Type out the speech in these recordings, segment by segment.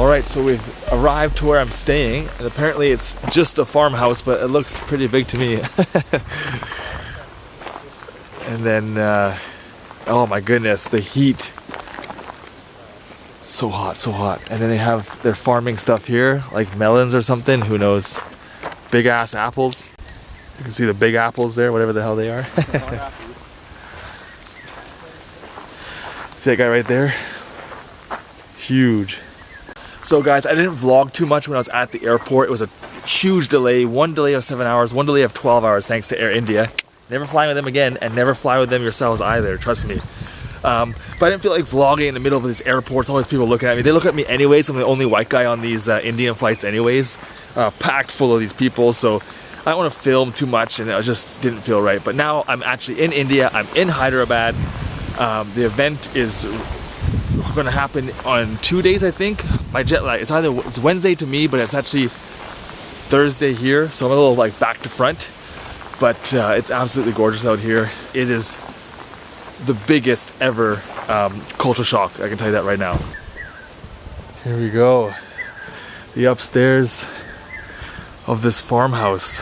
Alright, so we've arrived to where I'm staying, and apparently it's just a farmhouse, but it looks pretty big to me. And then, oh my goodness, the heat. So hot, so hot. And then they have their farming stuff here, like melons or something, who knows. Big ass apples. You can see the big apples there, whatever the hell they are. See that guy right there? Huge. So guys, I didn't vlog too much when I was at the airport. It was a huge delay. One delay of 7 hours, one delay of 12 hours thanks to Air India. Never flying with them again, and never fly with them yourselves either, trust me. But I didn't feel like vlogging in the middle of this airport. Always people looking at me. They look at me anyways. I'm the only white guy on these Indian flights anyways. Packed full of these people, so I don't want to film too much, and it just didn't feel right. But now I'm actually in India. I'm in Hyderabad. The event is going to happen on 2 days, I think. My jet lag, it's Wednesday to me, but it's actually Thursday here, so I'm a little like back to front. But it's absolutely gorgeous out here. It is the biggest ever culture shock, I can tell you that right now. Here we go. The upstairs of this farmhouse.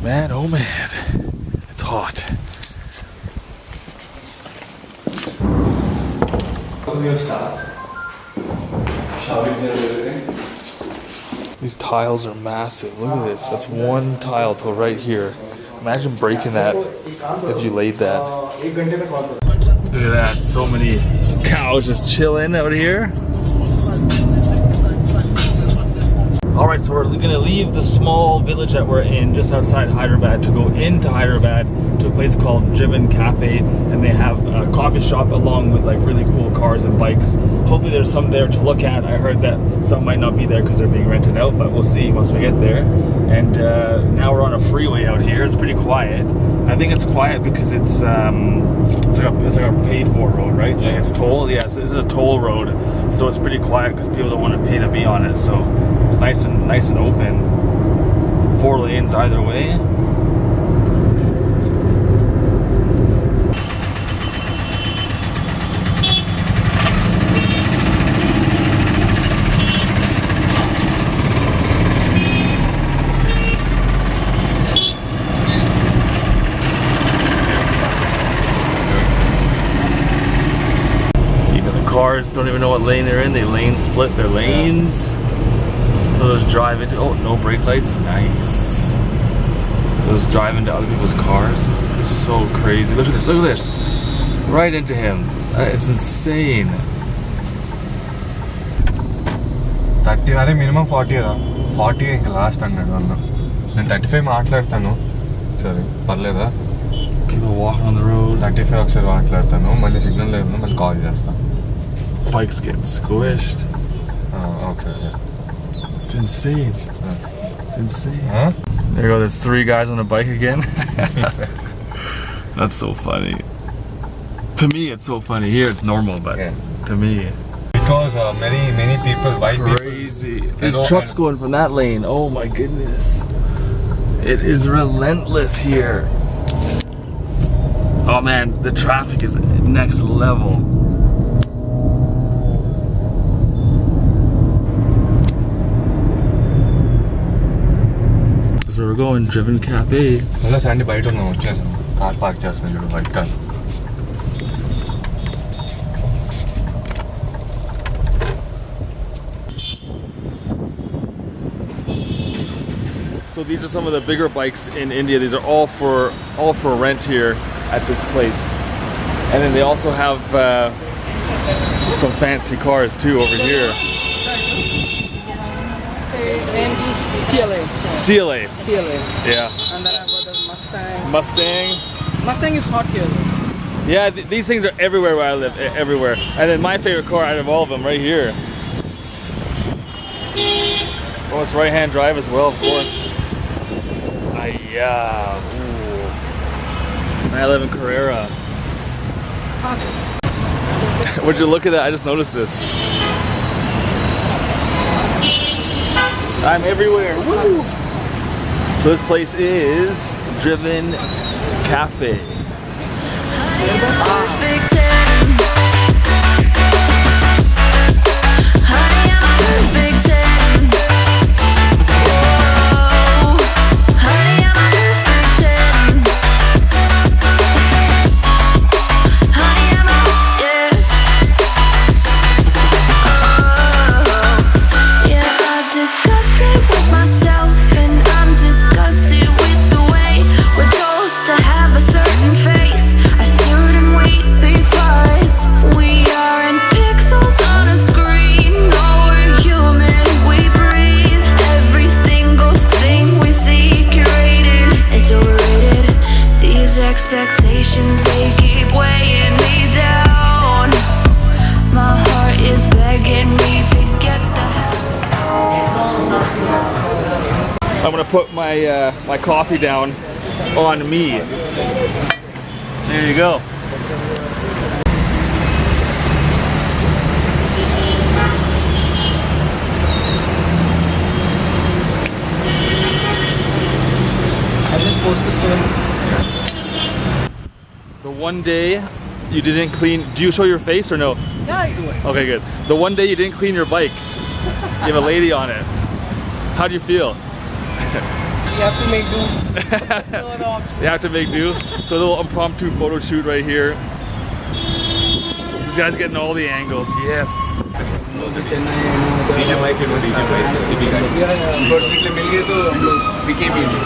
Man, oh man, it's hot. These tiles are massive. Look at this. That's one tile till right here. Imagine breaking that if you laid that. Look at that. So many cows just chilling out here. Alright, so we're gonna leave the small village that we're in just outside Hyderabad to go into Hyderabad to a place called Driven Cafe, and they have a coffee shop along with like really cool cars and bikes. Hopefully there's some there to look at. I heard that some might not be there because they're being rented out, but we'll see once we get there. And now we're on a freeway out here. It's pretty quiet. I think it's quiet because it's like a paid for road, right? Like it's toll. Yes, this is a toll road, so it's pretty quiet because people don't want to pay to be on it. So it's nice and open. 4 lanes either way. Cars don't even know what lane they're in. They lane split their lanes. Those drive into, oh, no brake lights, nice. Those drive into other people's cars. It's so crazy. Look at this, look at this. Right into him. That is insane. 30 are minimum 40 ra 40 inka last annadu anna nen 35 maatladtanu sorry parleda people walking on the road 35 okkari maatladtanu malli signal lednu malli call chesta bikes getting squished. Okay, yeah. It's insane. It's insane. Huh? There you go, there's 3 guys on a bike again. That's so funny. To me it's so funny. Here it's normal, but yeah. To me because many people bike crazy. These trucks going from that lane. Oh my goodness. It is relentless here. Oh man, the traffic is next level. So we're going Driven Cafe. Hello, Sandy, bite on the car park just a little white car. So these are some of the bigger bikes in India. These are all for rent here at this place. And then they also have some fancy cars too over here. CLA. CLA. CLA. Yeah. And then I've got the Mustang. Mustang. Mustang is hot here. Yeah, these things are everywhere where I live, everywhere. And then my favorite car out of all of them, right here. Oh, it's right-hand drive as well, of course. Yeah. Ooh. 911 Carrera. Would you look at that? I just noticed this. I'm everywhere. Woo! So this place is Driven Cafe. expectations, they keep weighing me down. My heart is begging me to get the hell. I'm gonna put my my coffee down on me. There you go. The one day you didn't clean, do you show your face or no? Yeah, I do it. Okay, good. The one day you didn't clean your bike, you have a lady on it. How do you feel? You have to make do. No other option. You have to make do. So a little impromptu photo shoot right here. This guy's getting all the angles, yes. DJ mic, you know, DJ mic. Unfortunately, मिल गए तो हम लोग BK भी हैं.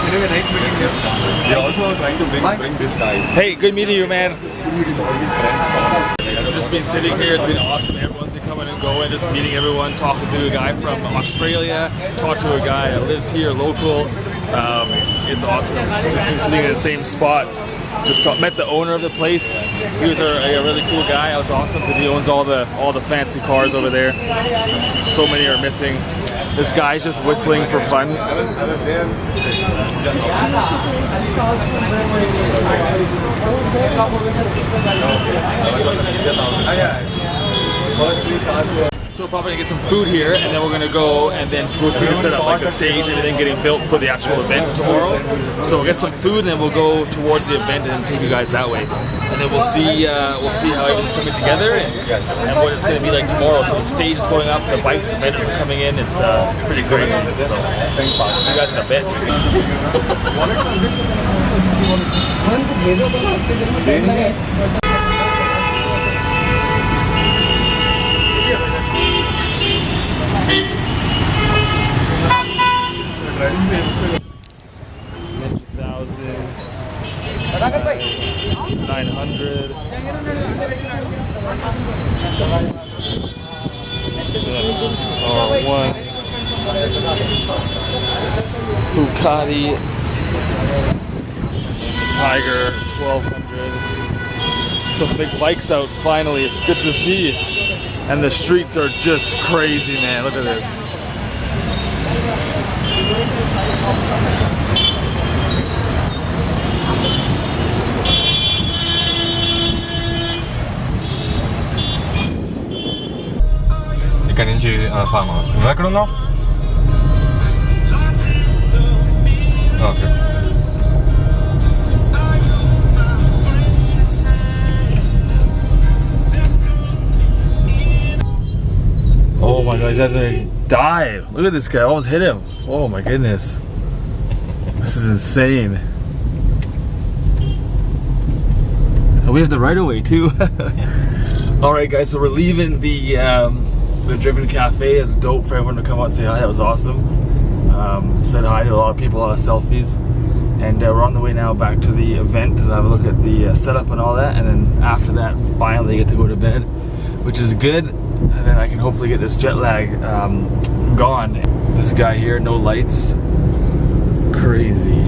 Anyway, nice meeting you. We are also trying to bring this guy. Hey, good meeting you, man. I've just been sitting here. It's been awesome. Everyone's been coming and going, just meeting everyone, talking to a guy from Australia, talk to a guy that lives here, local. It's awesome. Just been sitting in the same spot. Just met the owner of the place. He was a really cool guy. It was awesome because he owns all the fancy cars over there. So many are missing. This guy's just whistling for fun. I was there. First 3 cars were. So we're probably gonna get some food here, and then we're gonna go and then go see the setup, like the stage, everything getting built for the actual event tomorrow. So we'll get some food, and then we'll go towards the event and take you guys that way. And then we'll see how everything's coming together and what it's gonna be like tomorrow. So the stage is going up, the bikes, the vendors are coming in. It's pretty crazy. So I'll see you guys in a bit. R1 Fucati Tiger 1200. Some big bikes out finally. It's good to see. And the streets are just crazy, man. Look at this. ఇక్కడ నుంచి farm house. నువ్వు ఎక్కడ ఉన్నావు? Okay. Oh my god, he's gonna dive. Look at this guy, I almost hit him. Oh my goodness. This is insane. And we have the right of way too. Alright guys, so we're leaving the Driven Cafe. It's dope for everyone to come out and say hi. That was awesome. Said hi to a lot of people, a lot of selfies. And we're on the way now back to the event to have a look at the setup and all that. And then after that, finally get to go to bed, which is good. And then I can hopefully get this jet lag gone. This guy here, no lights. Crazy.